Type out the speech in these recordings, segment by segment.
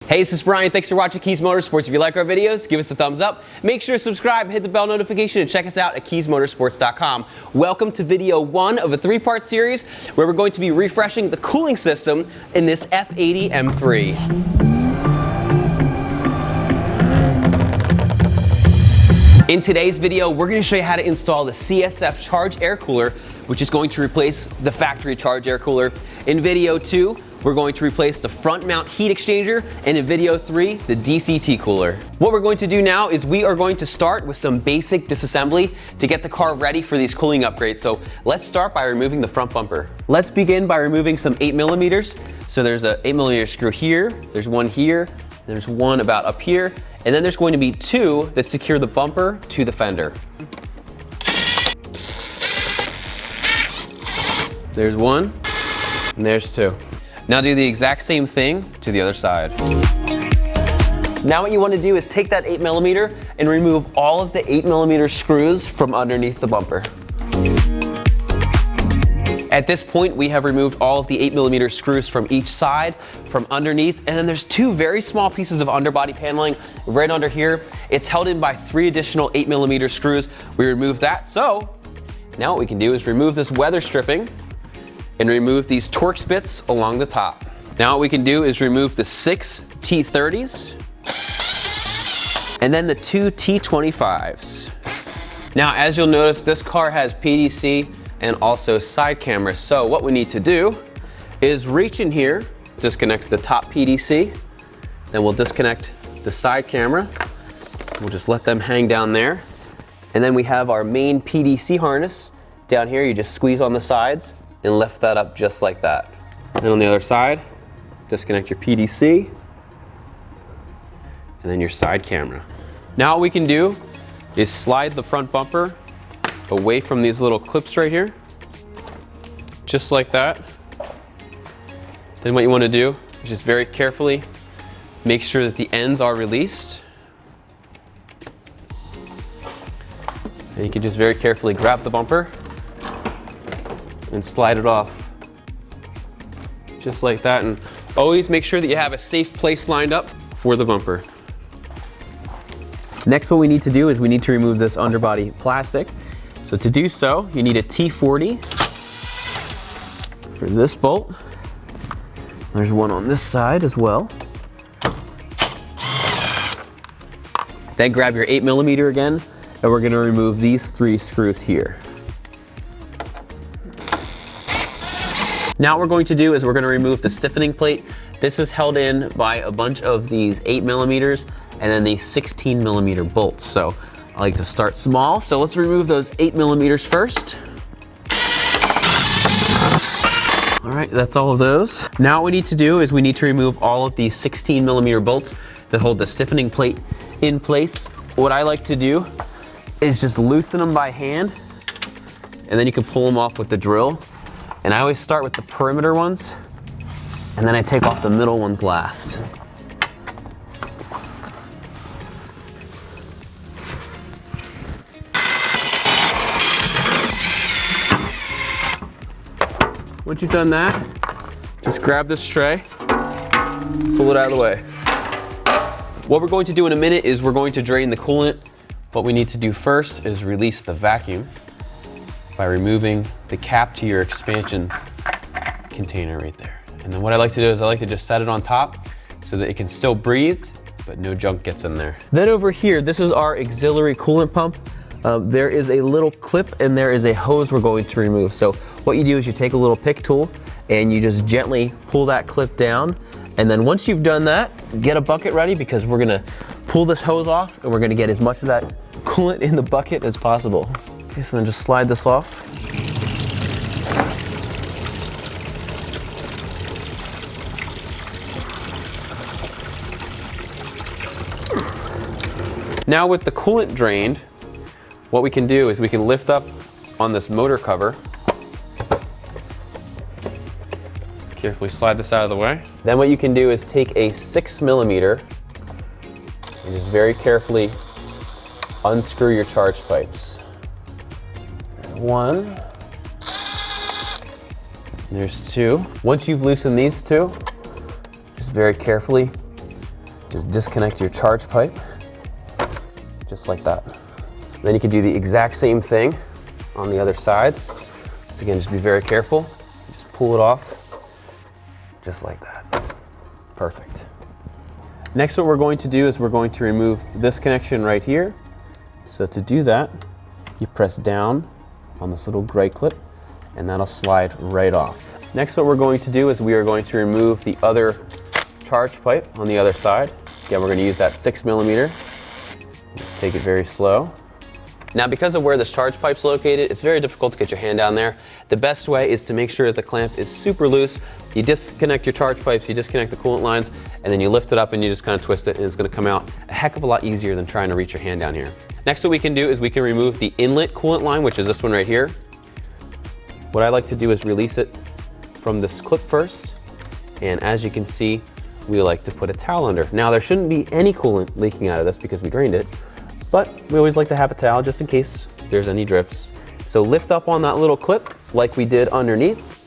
Hey, this is Bryan. Thanks for watching Kies Motorsports. If you like our videos, give us a thumbs up. Make sure to subscribe, hit the bell notification, and check us out at KiesMotorsports.com. Welcome to video 1 of a 3-part series where we're going to be refreshing the cooling system in this F80 M3. In today's video, we're going to show you how to install the CSF Charge Air Cooler, which is going to replace the factory Charge Air Cooler. In video 2, we're going to replace the front mount heat exchanger, and in video 3, the DCT cooler. What we're going to do now is we are going to start with some basic disassembly to get the car ready for these cooling upgrades. So let's start by removing the front bumper. Let's begin by removing some 8mm. So there's a 8mm screw here, there's one here, there's one about up here, and then there's going to be 2 that secure the bumper to the fender. There's 1, and there's 2. Now do the exact same thing to the other side. Now what you want to do is take that 8mm and remove all of the 8mm screws from underneath the bumper. At this point, we have removed all of the 8mm screws from each side, from underneath, and then there's 2 very small pieces of underbody paneling right under here. It's held in by 3 additional 8mm screws. We removed that, so now what we can do is remove this weather stripping and remove these Torx bits along the top. Now what we can do is remove the 6 T30s and then the 2 T25s. Now as you'll notice, this car has PDC and also side cameras. So what we need to do is reach in here, disconnect the top PDC, then we'll disconnect the side camera. We'll just let them hang down there. And then we have our main PDC harness down here. You just squeeze on the sides and lift that up just like that. And on the other side, disconnect your PDC and then your side camera. Now what we can do is slide the front bumper away from these little clips right here, just like that. Then what you want to do is just very carefully make sure that the ends are released. And you can just very carefully grab the bumper and slide it off just like that, and always make sure that you have a safe place lined up for the bumper. Next, what we need to do is we need to remove this underbody plastic. So to do so, you need a T40 for this bolt. There's one on this side as well. Then grab your 8mm again, and we're going to remove these 3 screws here. Now what we're going to do is we're going to remove the stiffening plate. This is held in by a bunch of these 8mm and then these 16mm bolts. So I like to start small. So let's remove those 8mm first. All right, that's all of those. Now what we need to do is we need to remove all of these 16mm bolts that hold the stiffening plate in place. What I like to do is just loosen them by hand, and then you can pull them off with the drill. And I always start with the perimeter ones, and then I take off the middle ones last. Once you've done that, just grab this tray, pull it out of the way. What we're going to do in a minute is we're going to drain the coolant. What we need to do first is release the vacuum by removing the cap to your expansion container right there. And then what I like to do is I like to just set it on top so that it can still breathe, but no junk gets in there. Then over here, this is our auxiliary coolant pump. There is a little clip and there is a hose we're going to remove. So what you do is you take a little pick tool and you just gently pull that clip down. And then once you've done that, get a bucket ready because we're gonna pull this hose off and we're gonna get as much of that coolant in the bucket as possible. Okay, so then just slide this off. Now with the coolant drained, what we can do is we can lift up on this motor cover. Let's carefully slide this out of the way. Then what you can do is take a 6mm and just very carefully unscrew your charge pipes. 1, there's 2. Once you've loosened these 2, just very carefully Just disconnect your charge pipe, just like that. Then you can do the exact same thing on the other sides. So again, just be very careful. Just pull it off, just like that. Perfect. Next, what we're going to do is we're going to remove this connection right here. So to do that, you press down on this little gray clip, and that'll slide right off. Next, what we're going to do is we are going to remove the other charge pipe on the other side. Again, we're going to use that 6mm. Just take it very slow. Now, because of where this charge pipe's located, it's very difficult to get your hand down there. The best way is to make sure that the clamp is super loose. You disconnect your charge pipes, you disconnect the coolant lines, and then you lift it up and you just kind of twist it, and it's going to come out a heck of a lot easier than trying to reach your hand down here. Next, what we can do is we can remove the inlet coolant line, which is this one right here. What I like to do is release it from this clip first, and as you can see, we like to put a towel under. Now, there shouldn't be any coolant leaking out of this because we drained it, but we always like to have a towel just in case there's any drips. So lift up on that little clip like we did underneath.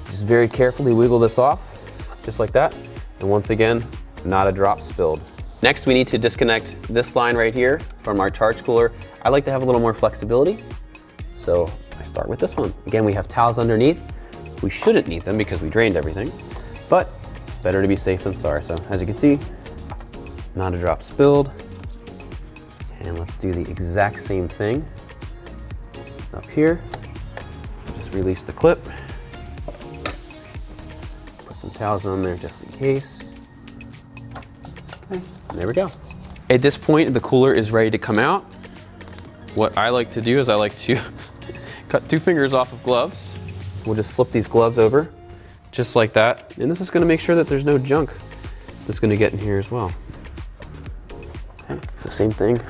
Just very carefully wiggle this off, just like that. And once again, not a drop spilled. Next, we need to disconnect this line right here from our charge cooler. I like to have a little more flexibility, so I start with this one. Again, we have towels underneath. We shouldn't need them because we drained everything, but it's better to be safe than sorry. So as you can see, not a drop spilled. And let's do the exact same thing up here. Just release the clip. Put some towels on there just in case. Okay, there we go. At this point, the cooler is ready to come out. What I like to do is I like to cut 2 fingers off of gloves. We'll just slip these gloves over, just like that. And this is gonna make sure that there's no junk that's gonna get in here as well. Okay, so same thing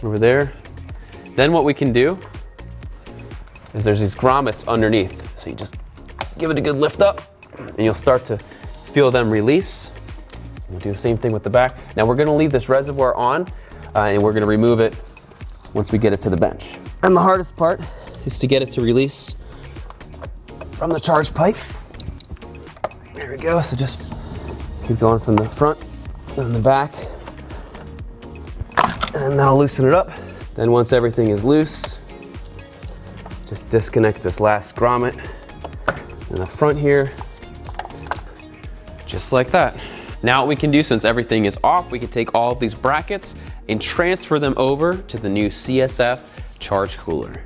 over there. Then what we can do is there's these grommets underneath. So you just give it a good lift up and you'll start to feel them release. We'll do the same thing with the back. Now we're gonna leave this reservoir on and we're gonna remove it once we get it to the bench. And the hardest part is to get it to release from the charge pipe. There we go, so just keep going from the front and the back. And that'll loosen it up. Then once everything is loose, just disconnect this last grommet in the front here, just like that. Now what we can do, since everything is off, we can take all of these brackets and transfer them over to the new CSF Charge Cooler.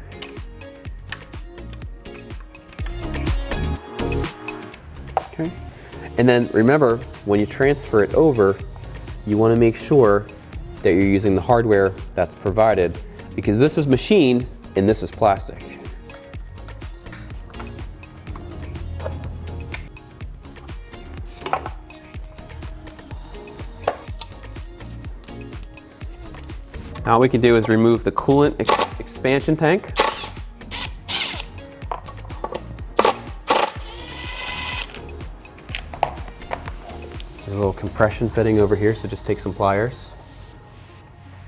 Okay. And then remember, when you transfer it over, you want to make sure that you're using the hardware that's provided, because this is machine and this is plastic. Now what we can do is remove the coolant expansion tank. There's a little compression fitting over here, so just take some pliers.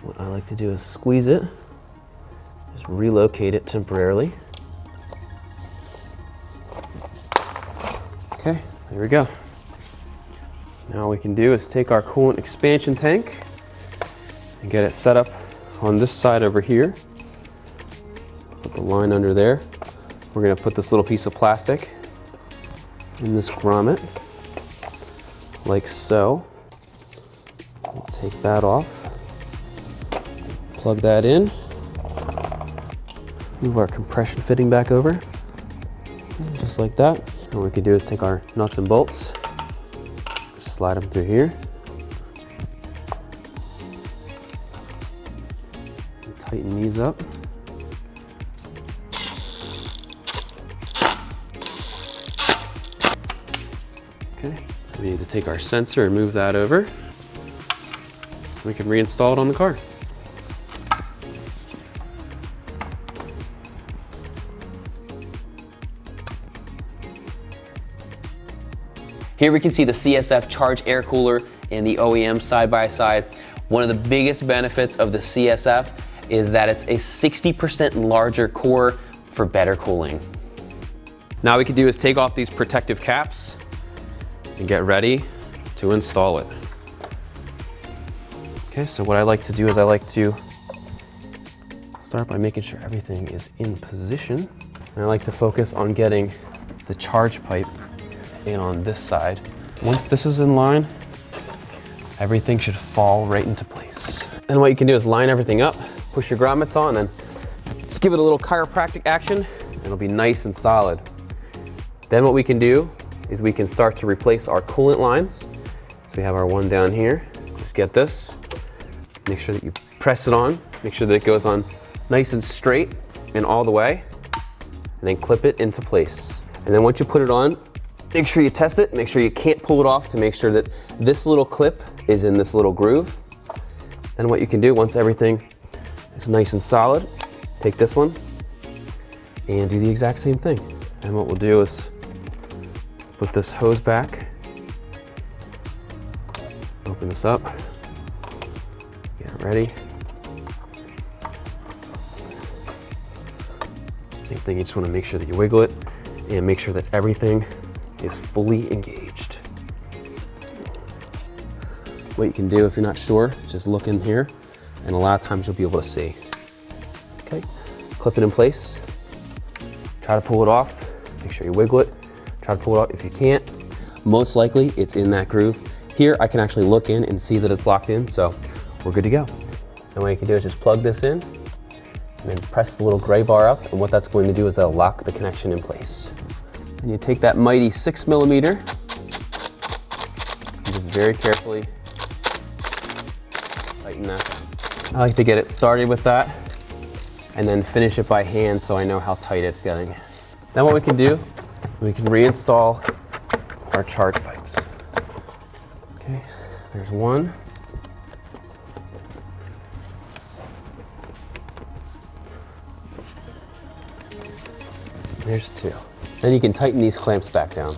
What I like to do is squeeze it, just relocate it temporarily. Okay, there we go. Now what we can do is take our coolant expansion tank and get it set up on this side over here. Put the line under there. We're gonna put this little piece of plastic in this grommet, like so. We'll take that off. Plug that in. Move our compression fitting back over, just like that. And what we can do is take our nuts and bolts, just slide them through here. And tighten these up. Okay, we need to take our sensor and move that over. We can reinstall it on the car. Here we can see the CSF Charge Air Cooler and the OEM side by side. One of the biggest benefits of the CSF is that it's a 60% larger core for better cooling. Now what we can do is take off these protective caps and get ready to install it. Okay, so what I like to do is I like to start by making sure everything is in position. And I like to focus on getting the charge pipe in on this side. Once this is in line, everything should fall right into place. And what you can do is line everything up, push your grommets on, and then just give it a little chiropractic action, and it'll be nice and solid. Then what we can do is we can start to replace our coolant lines. So we have our one down here. Just get this, make sure that you press it on, make sure that it goes on nice and straight and all the way, and then clip it into place. And then once you put it on, make sure you test it, make sure you can't pull it off to make sure that this little clip is in this little groove. Then what you can do once everything is nice and solid, take this one and do the exact same thing. And what we'll do is put this hose back, open this up, get it ready. Same thing, you just want to make sure that you wiggle it and make sure that everything is fully engaged. What you can do if you're not sure, just look in here, and a lot of times you'll be able to see. Okay, clip it in place, try to pull it off, make sure you wiggle it, try to pull it off. If you can't, most likely it's in that groove. Here I can actually look in and see that it's locked in, so we're good to go. And what you can do is just plug this in, and then press the little gray bar up, and what that's going to do is that'll lock the connection in place. And you take that mighty 6mm and just very carefully tighten that down. I like to get it started with that and then finish it by hand so I know how tight it's getting. Then what we can do, we can reinstall our charge pipes. Okay, there's one. There's two. Then you can tighten these clamps back down.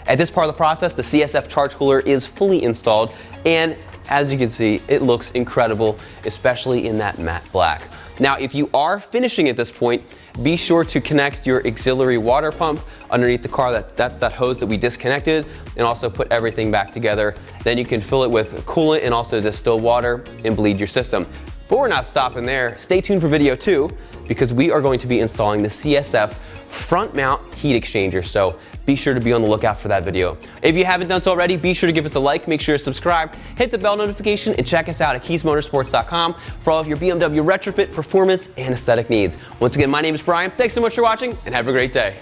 At this part of the process, the CSF Charge Cooler is fully installed, and as you can see, it looks incredible, especially in that matte black. Now, if you are finishing at this point, be sure to connect your auxiliary water pump underneath the car. That's that hose that we disconnected, and also put everything back together. Then you can fill it with coolant and also distilled water and bleed your system. But we're not stopping there. Stay tuned for video 2, because we are going to be installing the CSF front mount heat exchanger. So be sure to be on the lookout for that video. If you haven't done so already, be sure to give us a like, make sure to subscribe, hit the bell notification, and check us out at kiesmotorsports.com for all of your BMW retrofit, performance, and aesthetic needs. Once again, my name is Brian. Thanks so much for watching, and have a great day.